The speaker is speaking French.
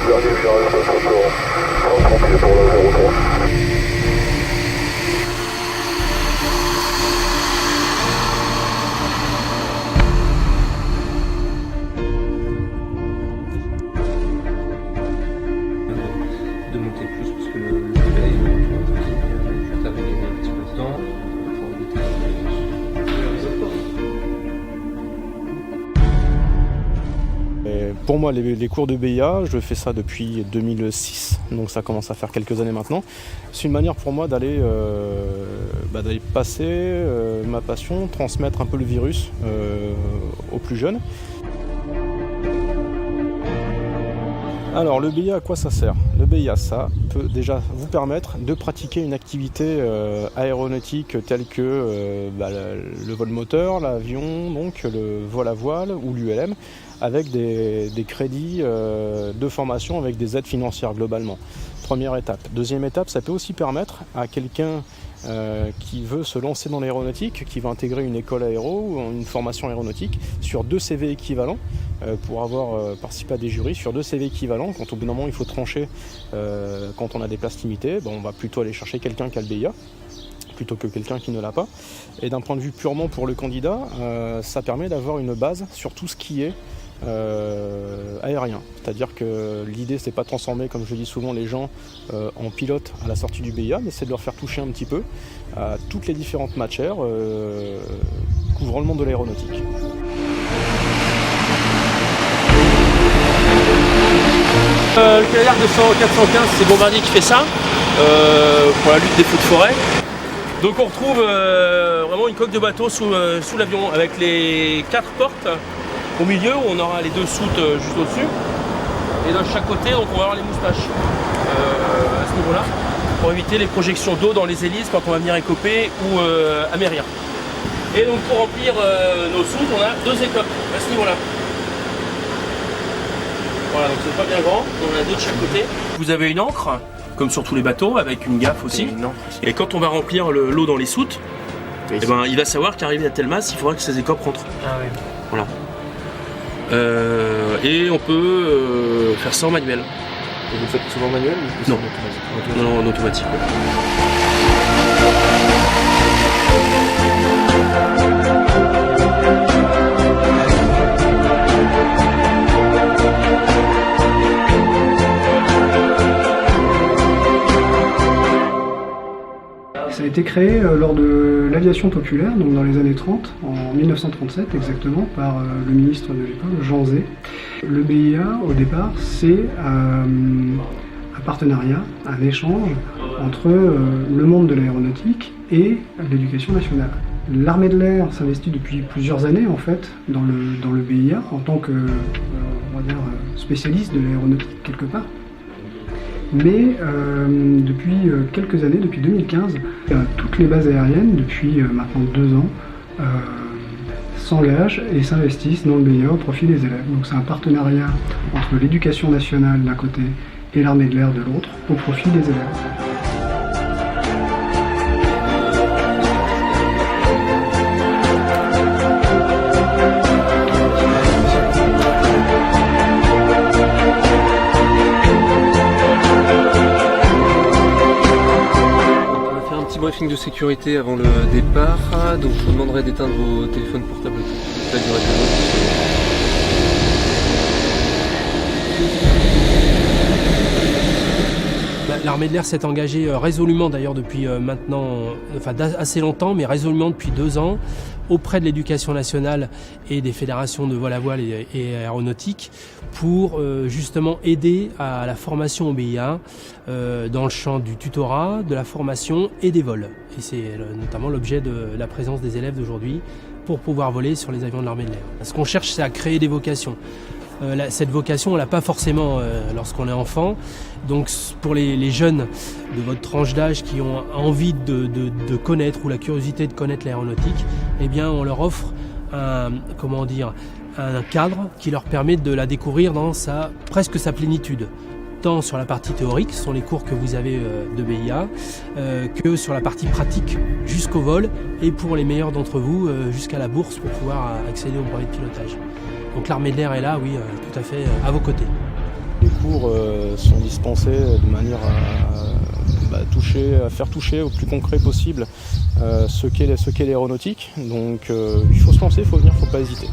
Dernier virage, attention, 130 pieds pour la 03. De monter plus parce que le pédale est juste avec un petit peu de temps pour éviter Pour moi, les cours de BIA, je fais ça depuis 2006, donc ça commence à faire quelques années maintenant. C'est une manière pour moi d'aller passer ma passion, transmettre un peu le virus aux plus jeunes. Alors le BIA, à quoi ça sert? Le BIA, ça peut déjà vous permettre de pratiquer une activité aéronautique telle que le vol moteur, l'avion, donc le vol à voile ou l'ULM, avec des crédits de formation avec des aides financières globalement. Première étape. Deuxième étape, ça peut aussi permettre à quelqu'un qui veut se lancer dans l'aéronautique, qui va intégrer une école aéro ou une formation aéronautique, sur 2 CV équivalents, pour avoir participé à des jurys, sur 2 CV équivalents, quand au bout d'un moment il faut trancher, quand on a des places limitées, on va plutôt aller chercher quelqu'un qui a le BIA, plutôt que quelqu'un qui ne l'a pas. Et d'un point de vue purement pour le candidat, ça permet d'avoir une base sur tout ce qui est aérien. C'est-à-dire que l'idée, c'est pas de transformer, comme je dis souvent, les gens en pilote à la sortie du BIA, mais c'est de leur faire toucher un petit peu à toutes les différentes matières couvrant le monde de l'aéronautique. Le Canadair 200-415, c'est Bombardier qui fait ça pour la lutte des feux de forêt. Donc on retrouve vraiment une coque de bateau sous l'avion avec les 4 portes au milieu où on aura les 2 soutes juste au-dessus. Et de chaque côté, donc on va avoir les moustaches à ce niveau-là pour éviter les projections d'eau dans les hélices quand on va venir écoper ou amérir. Et donc pour remplir nos soutes, on a 2 écopes à ce niveau-là. Voilà, donc c'est pas bien grand, on en a 2 de chaque côté. Vous avez une ancre, comme sur tous les bateaux, avec une gaffe aussi. Et quand on va remplir l'eau dans les soutes, il va savoir qu'arrivé à telle masse, il faudra que ces écopes rentrent. Ah oui. Voilà. Et on peut faire ça en manuel. Et vous faites souvent en manuel ou non. Non, en automatique. Ouais. Ça a été créé lors de l'aviation populaire, donc dans les années 30, en 1937 exactement, par le ministre de l'époque, Jean Zay. Le BIA, au départ, c'est un partenariat, un échange entre le monde de l'aéronautique et l'éducation nationale. L'armée de l'air s'investit depuis plusieurs années en fait dans le BIA en tant que on va dire, spécialiste de l'aéronautique quelque part. Mais depuis quelques années, depuis 2015, toutes les bases aériennes, depuis maintenant 2 ans, s'engagent et s'investissent dans le BIA au profit des élèves. Donc c'est un partenariat entre l'éducation nationale d'un côté et l'armée de l'air de l'autre, au profit des élèves. Briefing de sécurité avant le départ, donc je vous demanderai d'éteindre vos téléphones portables toute la durée de la route. L'armée de l'air s'est engagée résolument d'ailleurs depuis assez longtemps, mais résolument depuis 2 ans, auprès de l'éducation nationale et des fédérations de vol à voile et aéronautique pour justement aider à la formation au BIA dans le champ du tutorat, de la formation et des vols. Et c'est notamment l'objet de la présence des élèves d'aujourd'hui pour pouvoir voler sur les avions de l'armée de l'air. Ce qu'on cherche, c'est à créer des vocations. Cette vocation, on l'a pas forcément lorsqu'on est enfant. Donc pour les jeunes de votre tranche d'âge qui ont envie de connaître ou la curiosité de connaître l'aéronautique, eh bien on leur offre un cadre qui leur permet de la découvrir dans presque sa plénitude. Tant sur la partie théorique, ce sont les cours que vous avez de BIA, que sur la partie pratique jusqu'au vol et pour les meilleurs d'entre vous jusqu'à la bourse pour pouvoir accéder au brevet de pilotage. Donc l'armée de l'air est là, oui, tout à fait à vos côtés. cours sont dispensés de manière à faire toucher au plus concret possible ce qu'est l'aéronautique. Donc il faut se lancer, il faut venir, il ne faut pas hésiter.